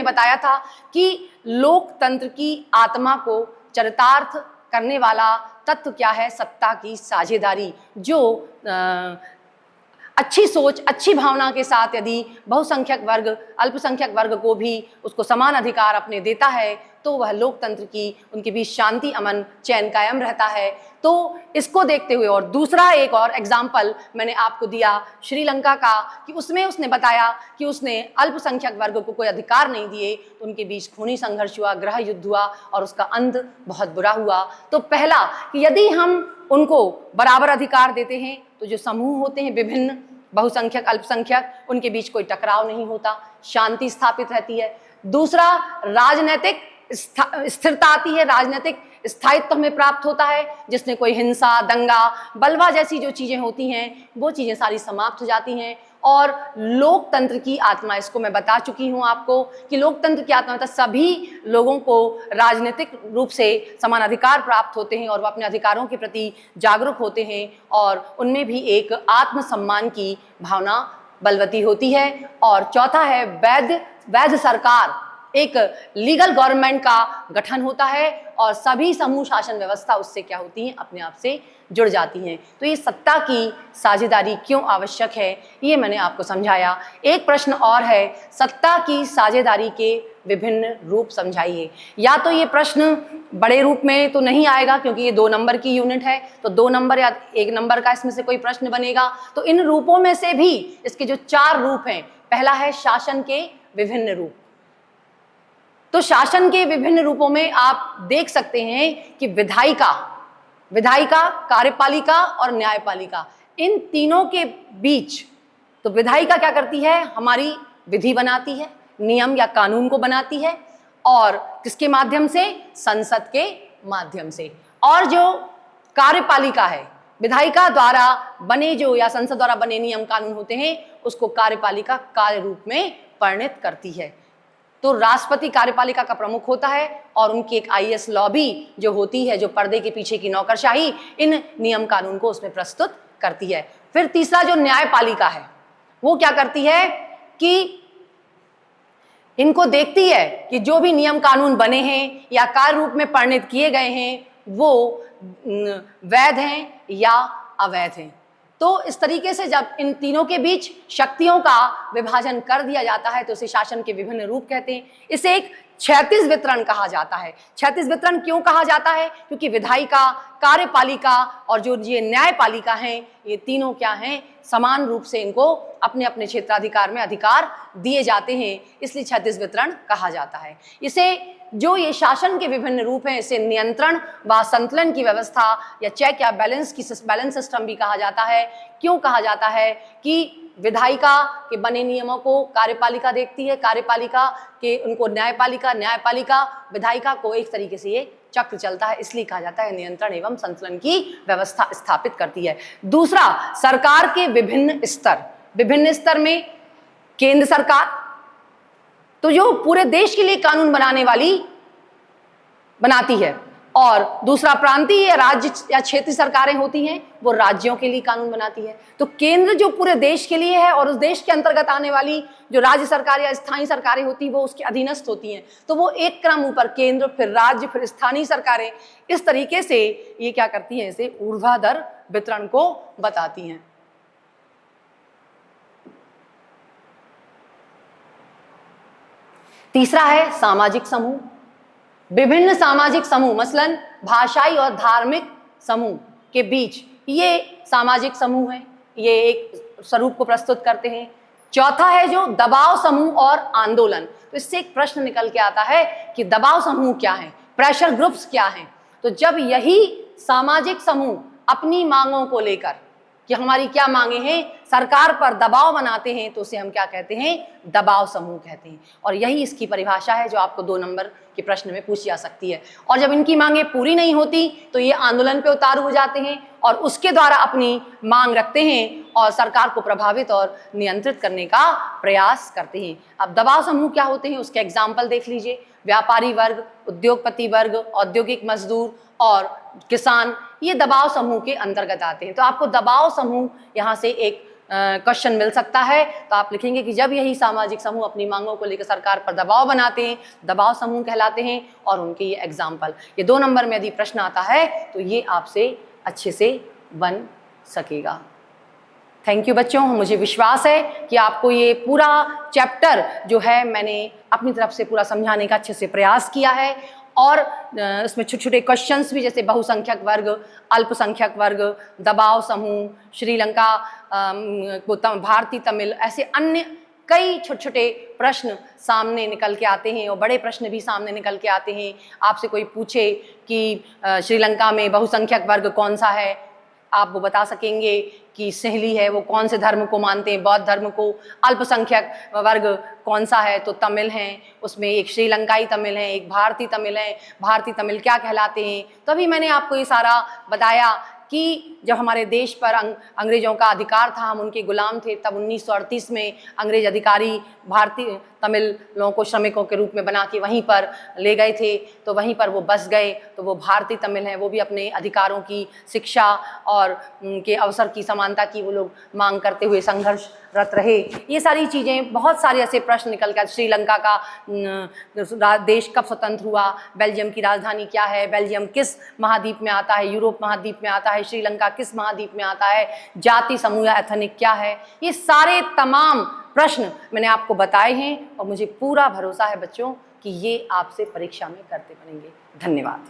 बताया था कि लोकतंत्र की आत्मा को चरितार्थ करने वाला तत्व क्या है? सत्ता की साझेदारी। जो अच्छी सोच, अच्छी भावना के साथ यदि बहुसंख्यक वर्ग अल्पसंख्यक वर्ग को भी उसको समान अधिकार अपने देता है तो वह लोकतंत्र की उनके बीच शांति, अमन, चैन कायम रहता है। तो इसको देखते हुए, और दूसरा एक और एग्जाम्पल मैंने आपको दिया श्रीलंका का, कि उसमें उसने बताया कि उसने अल्पसंख्यक वर्ग को कोई अधिकार नहीं दिए तो उनके बीच खूनी संघर्ष हुआ, गृह युद्ध हुआ और उसका अंत बहुत बुरा हुआ। तो पहला कि यदि हम उनको बराबर अधिकार देते हैं तो जो समूह होते हैं विभिन्न, बहुसंख्यक, अल्पसंख्यक, उनके बीच कोई टकराव नहीं होता, शांति स्थापित रहती है। दूसरा, राजनीतिक स्थिरता आती है, राजनीतिक स्थायित्व हमें प्राप्त होता है, जिसमें कोई हिंसा, दंगा, बलवा जैसी जो चीजें होती हैं वो चीजें सारी समाप्त हो जाती हैं। और लोकतंत्र की आत्मा, इसको मैं बता चुकी हूं आपको कि लोकतंत्र की आत्मा मतलब सभी लोगों को राजनीतिक रूप से समान अधिकार प्राप्त होते हैं और वो अपने अधिकारों के प्रति जागरूक होते हैं और उनमें भी एक आत्मसम्मान की भावना बलवती होती है। और चौथा है वैध सरकार, एक लीगल गवर्नमेंट का गठन होता है और सभी समूह शासन व्यवस्था उससे क्या होती हैं? अपने आप से जुड़ जाती हैं। तो ये सत्ता की साझेदारी क्यों आवश्यक है ये मैंने आपको समझाया। एक प्रश्न और है, सत्ता की साझेदारी के विभिन्न रूप समझाइए। या तो ये प्रश्न बड़े रूप में तो नहीं आएगा क्योंकि ये 2 नंबर की यूनिट है, तो 2 नंबर या 1 नंबर का इसमें से कोई प्रश्न बनेगा। तो इन रूपों में से भी इसके जो 4 रूप हैं, पहला है शासन के विभिन्न रूप। तो शासन के विभिन्न रूपों में आप देख सकते हैं कि विधायिका, कार्यपालिका और न्यायपालिका, इन तीनों के बीच तो विधायिका क्या करती है? हमारी विधि बनाती है, नियम या कानून को बनाती है, और किसके माध्यम से? संसद के माध्यम से। और जो कार्यपालिका है, विधायिका द्वारा बने जो या संसद द्वारा बने नियम कानून होते हैं उसको कार्यपालिका कार्य रूप में परिणत करती है। तो राष्ट्रपति कार्यपालिका का प्रमुख होता है और उनकी एक आईएएस लॉबी जो होती है, जो पर्दे के पीछे की नौकरशाही इन नियम कानून को उसमें प्रस्तुत करती है। फिर तीसरा जो न्यायपालिका है वो क्या करती है कि इनको देखती है कि जो भी नियम कानून बने हैं या कार्य रूप में परिणत किए गए हैं वो वैध हैं या अवैध हैं। तो इस तरीके से जब इन तीनों के बीच शक्तियों का विभाजन कर दिया जाता है तो इसे शासन के विभिन्न रूप कहते हैं। इसे एक क्षैतिज वितरण कहा जाता है। क्षैतिज वितरण क्यों कहा जाता है? क्योंकि विधायिका, कार्यपालिका और जो ये न्यायपालिका हैं, ये तीनों क्या हैं? समान रूप से इनको अपने अपने क्षेत्राधिकार में अधिकार दिए जाते हैं, इसलिए क्षैतिज वितरण कहा जाता है। इसे जो ये शासन के विभिन्न रूप हैं, इसे नियंत्रण व संतुलन की व्यवस्था या चेक या बैलेंस सिस्टम भी कहा जाता है। क्यों कहा जाता है? कि विधायिका के बने नियमों को कार्यपालिका देखती है, कार्यपालिका के उनको न्यायपालिका, न्यायपालिका विधायिका को, एक तरीके से ये चक्र चलता है, इसलिए कहा जाता है नियंत्रण एवं संतुलन की व्यवस्था स्थापित करती है। दूसरा, सरकार के विभिन्न स्तर में केंद्र सरकार तो जो पूरे देश के लिए कानून बनाती है, और दूसरा प्रांतीय या राज्य या क्षेत्रीय सरकारें होती हैं, वो राज्यों के लिए कानून बनाती है। तो केंद्र जो पूरे देश के लिए है और उस देश के अंतर्गत आने वाली जो राज्य सरकार या स्थानीय सरकारें होती हैं वो उसके अधीनस्थ होती हैं। तो वो एक क्रम ऊपर केंद्र, फिर राज्य, फिर स्थानीय सरकारें, इस तरीके से ये क्या करती हैं? इसे ऊर्ध्वाधर वितरण को बताती हैं। तीसरा है सामाजिक समूह। विभिन्न सामाजिक समूह, मसलन भाषाई और धार्मिक समूह के बीच ये सामाजिक समूह हैं, ये एक स्वरूप को प्रस्तुत करते हैं। चौथा है जो दबाव समूह और आंदोलन। तो इससे एक प्रश्न निकल के आता है कि दबाव समूह क्या है, प्रेशर ग्रुप्स क्या हैं। तो जब यही सामाजिक समूह अपनी मांगों को लेकर कि हमारी क्या मांगे हैं, सरकार पर दबाव बनाते हैं तो उसे हम क्या कहते हैं? दबाव समूह कहते हैं। और यही इसकी परिभाषा है जो आपको 2 नंबर के प्रश्न में पूछी जा सकती है। और जब इनकी मांगे पूरी नहीं होती तो ये आंदोलन पे उतारू हो जाते हैं और उसके द्वारा अपनी मांग रखते हैं और सरकार को प्रभावित और नियंत्रित करने का प्रयास करते हैं। अब दबाव समूह क्या होते हैं उसके एग्जाम्पल देख लीजिए। व्यापारी वर्ग, उद्योगपति वर्ग, औद्योगिक मजदूर और किसान, ये दबाव समूह के अंतर्गत आते हैं। तो आपको दबाव समूह यहाँ से एक क्वेश्चन मिल सकता है। तो आप लिखेंगे कि जब यही सामाजिक समूह अपनी मांगों को लेकर सरकार पर दबाव बनाते हैं, दबाव समूह कहलाते हैं, और उनके ये एग्जाम्पल। ये 2 नंबर में यदि प्रश्न आता है तो ये आपसे अच्छे से बन सकेगा। थैंक यू बच्चों, मुझे विश्वास है कि आपको ये पूरा चैप्टर जो है मैंने अपनी तरफ से पूरा समझाने का अच्छे से प्रयास किया है, और इसमें छोटे छोटे क्वेश्चंस भी, जैसे बहुसंख्यक वर्ग, अल्पसंख्यक वर्ग, दबाव समूह, श्रीलंका को भारतीय तमिल, ऐसे अन्य कई छोटे छोटे प्रश्न सामने निकल के आते हैं, और बड़े प्रश्न भी सामने निकल के आते हैं। आपसे कोई पूछे कि श्रीलंका में बहुसंख्यक वर्ग कौन सा है, आप वो बता सकेंगे कि सहेली है, वो कौन से धर्म को मानते हैं, बौद्ध धर्म को। अल्पसंख्यक वर्ग कौन सा है, तो तमिल हैं, उसमें एक श्रीलंकाई तमिल है, एक भारतीय तमिल है। भारतीय तमिल क्या कहलाते हैं? तो अभी मैंने आपको ये सारा बताया कि जब हमारे देश पर अंग्रेजों का अधिकार था, हम उनके गुलाम थे, तब 1938 में अंग्रेज अधिकारी भारतीय तमिल लोगों को श्रमिकों के रूप में बना के वहीं पर ले गए थे, तो वहीं पर वो बस गए। तो वो भारतीय तमिल हैं, वो भी अपने अधिकारों की, शिक्षा और उनके अवसर की समानता की वो लोग मांग करते हुए संघर्षरत रहे। ये सारी चीज़ें, बहुत सारे ऐसे प्रश्न निकल कर, श्रीलंका का देश कब स्वतंत्र हुआ, बेल्जियम की राजधानी क्या है, बेल्जियम किस महाद्वीप में आता है, यूरोप महाद्वीप में आता है, श्रीलंका किस महाद्वीप में आता है, जाति समूह या एथनिक क्या है, ये सारे तमाम प्रश्न मैंने आपको बताए हैं, और मुझे पूरा भरोसा है बच्चों कि ये आपसे परीक्षा में करते बनेंगे। धन्यवाद।